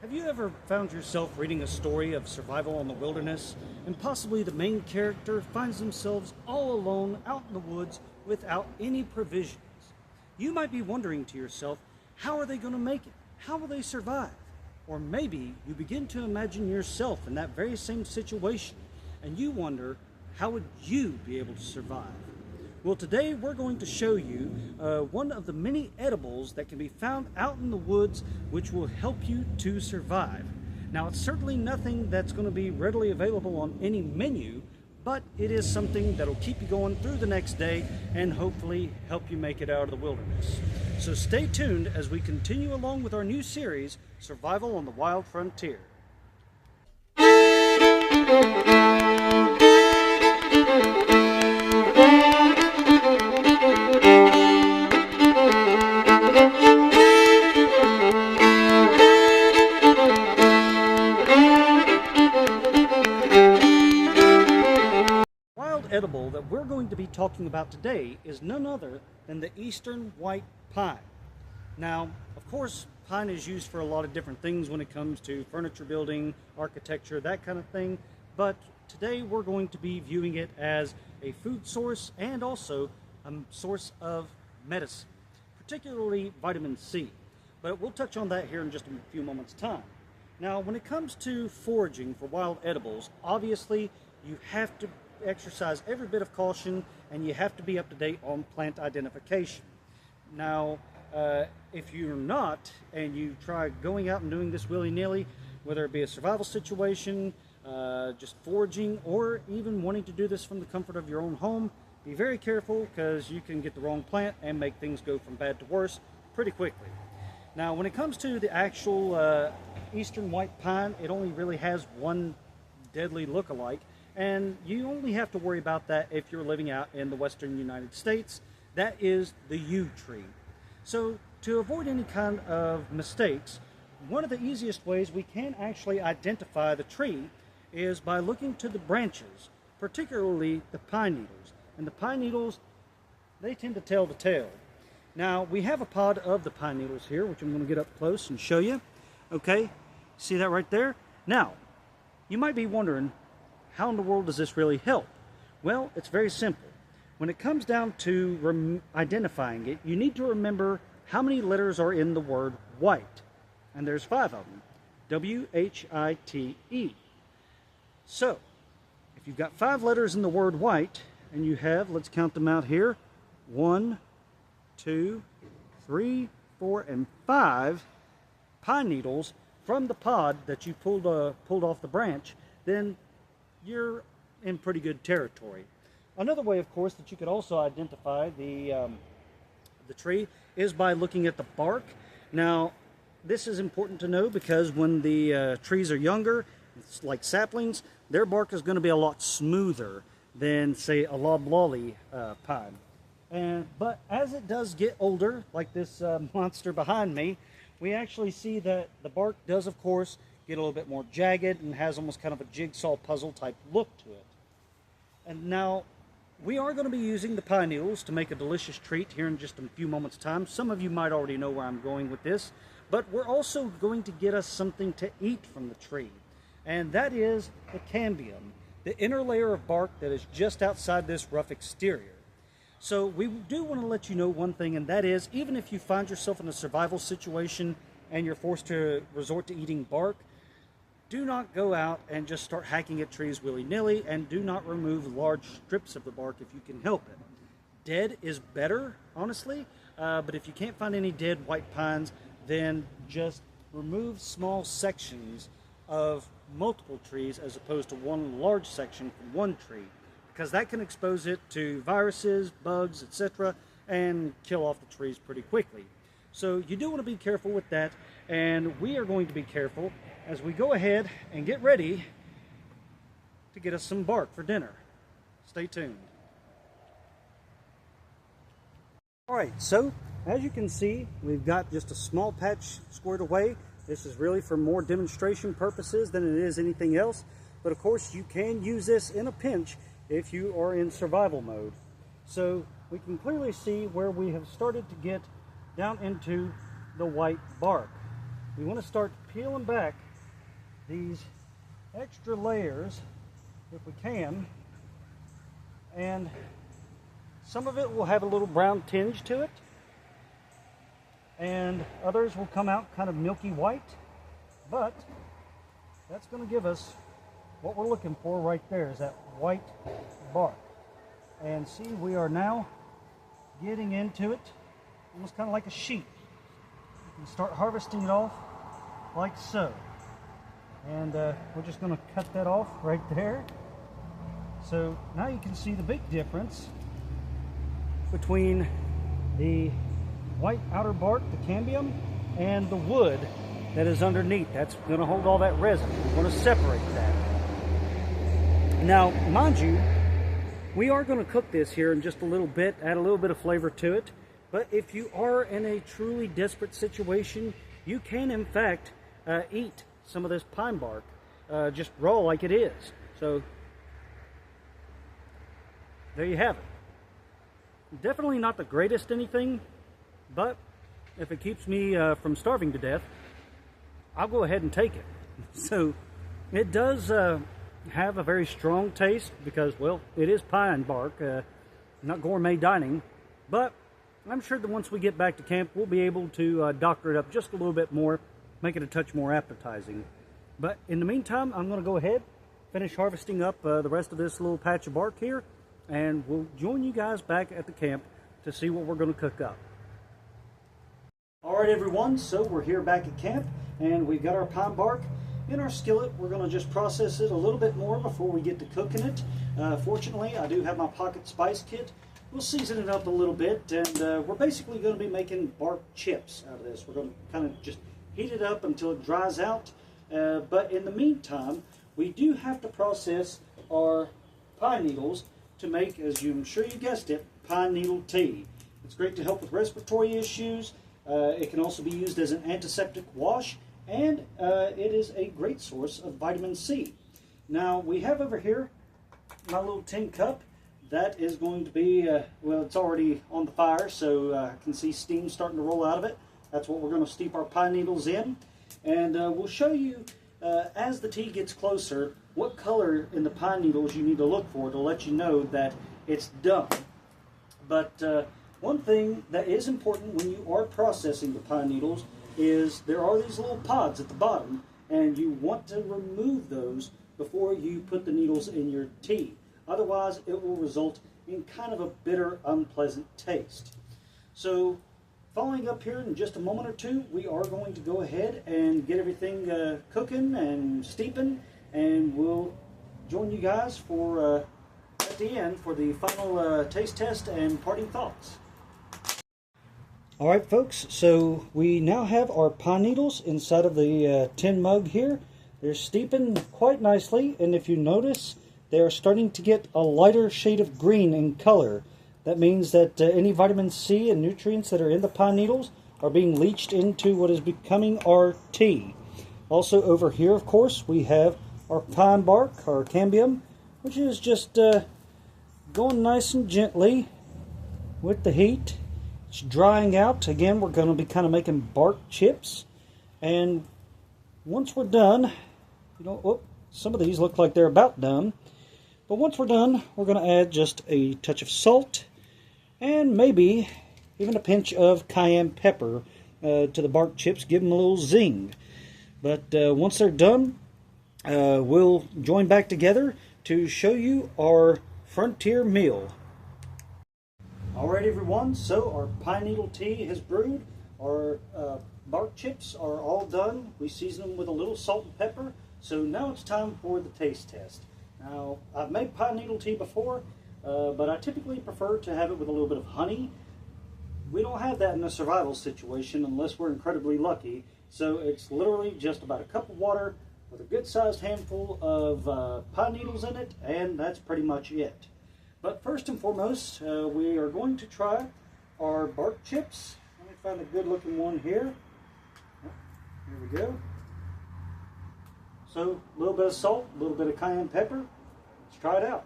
Have you ever found yourself reading a story of survival in the wilderness, and possibly the main character finds themselves all alone out in the woods without any provisions? You might be wondering to yourself, how are they going to make it? How will they survive? Or maybe you begin to imagine yourself in that very same situation, and you wonder, how would you be able to survive? Well, today we're going to show you one of the many edibles that can be found out in the woods which will help you to survive. Now, it's certainly nothing that's going to be readily available on any menu, but it is something that'll keep you going through the next day and hopefully help you make it out of the wilderness. So stay tuned as we continue along with our new series, Survival on the Wild Frontier. Edible that we're going to be talking about today is none other than the eastern white pine. Now, of course, pine is used for a lot of different things when it comes to furniture building, architecture, that kind of thing, but today we're going to be viewing it as a food source and also a source of medicine, particularly vitamin C. But we'll touch on that here in just a few moments' time. Now, when it comes to foraging for wild edibles, obviously you have to exercise every bit of caution, and you have to be up to date on plant identification. Now, if you're not, and you try going out and doing this willy-nilly, whether it be a survival situation, just foraging, or even wanting to do this from the comfort of your own home, be very careful, because you can get the wrong plant and make things go from bad to worse pretty quickly. Now, when it comes to the actual eastern white pine, it only really has one deadly look-alike, and you only have to worry about that if you're living out in the western United States. That is the yew tree. So to avoid any kind of mistakes, one of the easiest ways we can actually identify the tree is by looking to the branches, particularly the pine needles. And the pine needles, they tend to tell the tale. Now, we have a pod of the pine needles here, which I'm going to get up close and show you. Okay, see that right there? Now, you might be wondering, how in the world does this really help? Well, it's very simple. When it comes down to identifying it, you need to remember how many letters are in the word white. And there's 5 of them. W-H-I-T-E. So, if you've got 5 letters in the word white, and you have, let's count them out here, 1, 2, 3, 4, and 5 pine needles from the pod that you pulled off the branch, then you're in pretty good territory. Another way, of course, that you could also identify the tree is by looking at the bark. Now, this is important to know because when the trees are younger, it's like saplings, their bark is going to be a lot smoother than, say, a loblolly pine. But as it does get older, like this monster behind me, we actually see that the bark does, of course, get a little bit more jagged and has almost kind of a jigsaw puzzle type look to it. And now, we are going to be using the pine needles to make a delicious treat here in just a few moments' time. Some of you might already know where I'm going with this, but we're also going to get us something to eat from the tree. And that is the cambium, the inner layer of bark that is just outside this rough exterior. So we do want to let you know one thing, and that is, even if you find yourself in a survival situation and you're forced to resort to eating bark, do not go out and just start hacking at trees willy-nilly, and do not remove large strips of the bark if you can help it. Dead is better, honestly, but if you can't find any dead white pines, then just remove small sections of multiple trees as opposed to one large section from one tree, because that can expose it to viruses, bugs, etc., and kill off the trees pretty quickly. So you do want to be careful with that, and we are going to be careful as we go ahead and get ready to get us some bark for dinner. Stay tuned. Alright, so as you can see, we've got just a small patch squared away. This is really for more demonstration purposes than it is anything else. But of course, you can use this in a pinch if you are in survival mode. So we can clearly see where we have started to get down into the white bark. we want to start peeling back these extra layers if we can, and some of it will have a little brown tinge to it, and others will come out kind of milky white, but that's going to give us what we're looking for right there, is that white bark. And see, we are now getting into it almost kind of like a sheet. You can start harvesting it off like so. And we're just going to cut that off right there. So now you can see the big difference between the white outer bark, the cambium, and the wood that is underneath. That's going to hold all that resin. We're going to separate that. Now, mind you, we are going to cook this here in just a little bit, add a little bit of flavor to it. But if you are in a truly desperate situation, you can, in fact, eat some of this pine bark just raw like it is. So, there you have it. Definitely not the greatest anything, but if it keeps me from starving to death, I'll go ahead and take it. So, it does have a very strong taste because, well, it is pine bark, not gourmet dining, but I'm sure that once we get back to camp, we'll be able to doctor it up just a little bit more, make it a touch more appetizing. But in the meantime, I'm going to go ahead, finish harvesting up the rest of this little patch of bark here, and we'll join you guys back at the camp to see what we're going to cook up. All right, everyone, so we're here back at camp, and we've got our pine bark in our skillet. We're going to just process it a little bit more before we get to cooking it. Fortunately, I do have my pocket spice kit. We'll season it up a little bit, and we're basically going to be making bark chips out of this. We're going to kind of just heat it up until it dries out. But in the meantime, we do have to process our pine needles to make, as I'm sure you guessed it, pine needle tea. It's great to help with respiratory issues. It can also be used as an antiseptic wash, and it is a great source of vitamin C. Now, we have over here my little tin cup. That is going to be, well, it's already on the fire, so I can see steam starting to roll out of it. That's what we're going to steep our pine needles in. And we'll show you, as the tea gets closer, what color in the pine needles you need to look for to let you know that it's done. But one thing that is important when you are processing the pine needles is there are these little pods at the bottom, and you want to remove those before you put the needles in your tea. Otherwise, it will result in kind of a bitter, unpleasant taste. So, following up here in just a moment or two, we are going to go ahead and get everything cooking and steeping, and we'll join you guys for at the end for the final taste test and parting thoughts. All right, folks, so we now have our pine needles inside of the tin mug here. They're steeping quite nicely, and if you notice, they are starting to get a lighter shade of green in color. That means that any vitamin C and nutrients that are in the pine needles are being leached into what is becoming our tea. Also over here, of course, we have our pine bark, our cambium, which is just going nice and gently with the heat. It's drying out. Again, we're going to be kind of making bark chips. And once we're done, some of these look like they're about done. But once we're done, we're going to add just a touch of salt and maybe even a pinch of cayenne pepper to the bark chips, give them a little zing. But once they're done, we'll join back together to show you our frontier meal. Alright, everyone, so our pine needle tea has brewed. Our bark chips are all done. We season them with a little salt and pepper. So now it's time for the taste test. Now, I've made pine needle tea before, but I typically prefer to have it with a little bit of honey. We don't have that in a survival situation unless we're incredibly lucky. So it's literally just about a cup of water with a good-sized handful of pine needles in it, and that's pretty much it. But first and foremost, we are going to try our bark chips. Let me find a good-looking one here. Here we go. So, a little bit of salt, a little bit of cayenne pepper. Let's try it out.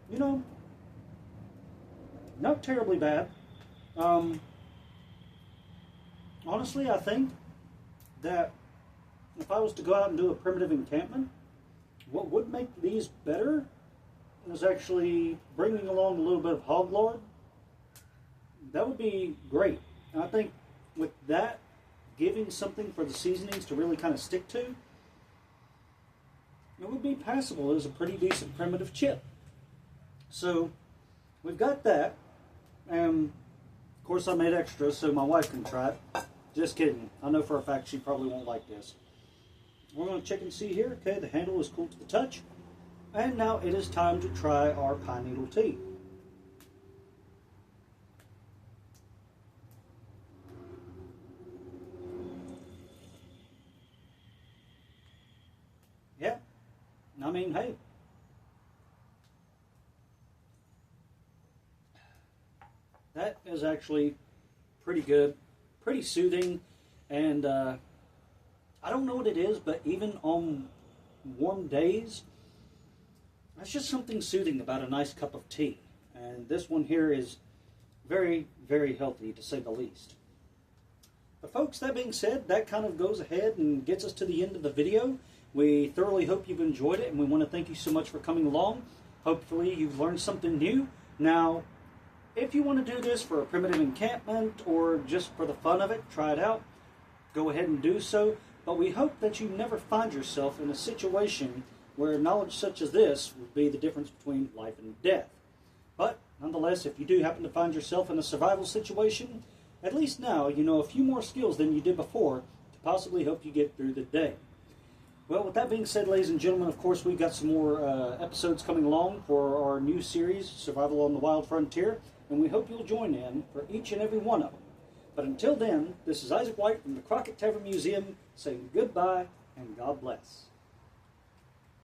You know, not terribly bad. Honestly, I think that if I was to go out and do a primitive encampment, what would make these better is actually bringing along a little bit of hog lard. That would be great. And I think with that, giving something for the seasonings to really kind of stick to, it would be passable as a pretty decent primitive chip. So we've got that, and of course I made extras so my wife can try it. Just kidding. I know for a fact she probably won't like this. We're going to check and see here. Okay, the handle is cool to the touch. And now it is time to try our pine needle tea. Yeah, I mean, hey. That is actually pretty good, pretty soothing, and I don't know what it is, but even on warm days, there's just something soothing about a nice cup of tea. And this one here is very, very healthy, to say the least. But folks, that being said, that kind of goes ahead and gets us to the end of the video. We thoroughly hope you've enjoyed it, and we want to thank you so much for coming along. Hopefully you've learned something new. Now, if you want to do this for a primitive encampment or just for the fun of it, try it out, go ahead and do so. But we hope that you never find yourself in a situation where knowledge such as this would be the difference between life and death. But nonetheless, if you do happen to find yourself in a survival situation, at least now you know a few more skills than you did before to possibly help you get through the day. Well, with that being said, ladies and gentlemen, of course we've got some more episodes coming along for our new series, Survival on the Wild Frontier, and we hope you'll join in for each and every one of them. But until then, this is Isaac White from the Crockett Tavern Museum saying goodbye and God bless.